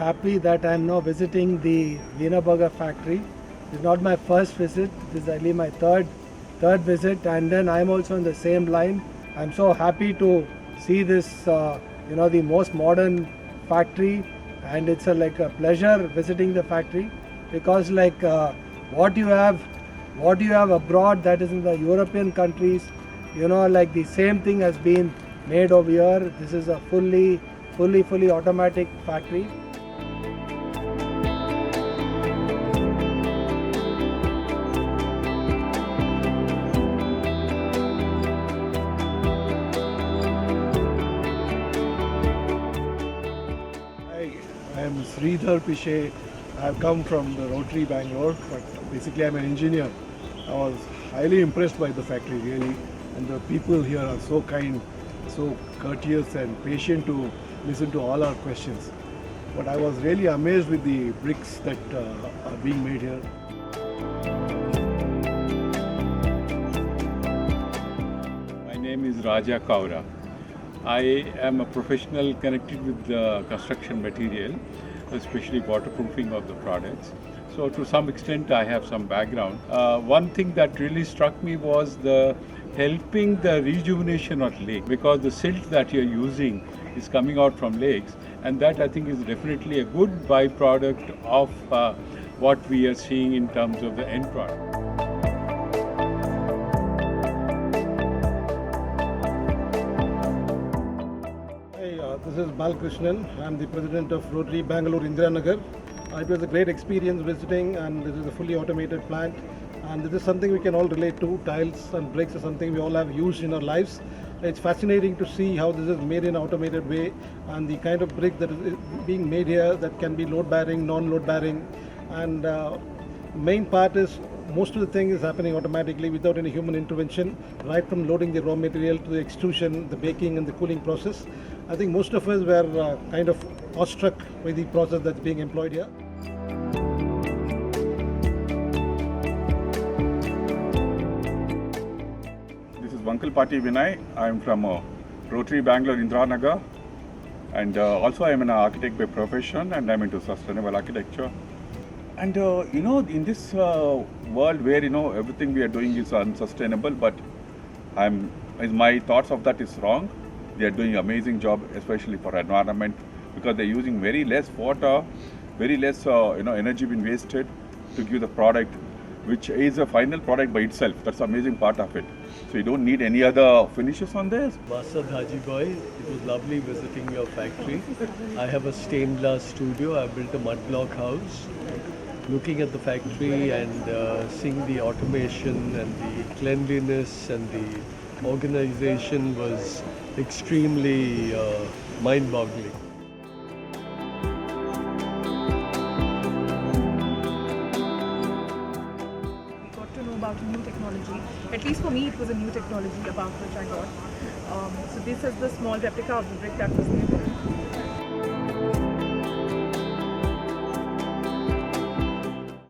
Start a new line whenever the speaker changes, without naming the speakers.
happy that I am now visiting the Wienerberger factory. It's not my first visit. This is only my third visit, and then I am also in the same line. I'm so happy to see this, the most modern factory, and it's like a pleasure visiting the factory because what you have abroad, that is in the European countries, like the same thing has been made over here. This is a fully automatic factory.
I am Sridhar Pishe. I have come from the Rotary Bangalore, but basically I am an engineer. I was highly impressed by the factory really, and the people here are so kind, so courteous and patient to listen to all our questions. But I was really amazed with the bricks that are being made here.
My name is Raja Kaura. I am a professional connected with the construction material, especially waterproofing of the products. So to some extent I have some background. One thing that really struck me was the helping the rejuvenation of lake, because the silt that you're using is coming out from lakes, and that I think is definitely a good byproduct of what we are seeing in terms of the end product.
This is Balkrishnan. I am the president of Rotary Bangalore Indiranagar. It was a great experience visiting, and this is a fully automated plant. And this is something we can all relate to. Tiles and bricks are something we all have used in our lives. It's fascinating to see how this is made in an automated way, and the kind of brick that is being made here that can be load bearing, non-load bearing. And main part is most of the thing is happening automatically without any human intervention, right from loading the raw material to the extrusion, the baking and the cooling process. I think most of us were kind of awestruck by the process that's being employed here.
This is Vankalpati Vinay. I am from Rotary Bangalore Indiranagar, and also I am an architect by profession, and I am into sustainable architecture. And in this world where everything we are doing is unsustainable, but my thoughts of that is wrong. They are doing an amazing job, especially for environment, because they are using very less water, very less energy being wasted to give the product, which is a final product by itself. That's the amazing part of it. So you don't need any other finishes on this.
Masad Haji Boy, it was lovely visiting your factory. I have a stained glass studio. I built a mud block house. Looking at the factory and seeing the automation and the cleanliness and the organization was extremely mind-boggling.
We got to know about a new technology. At least for me, it was a new technology about which I got. So this is the small replica of the brick that was made.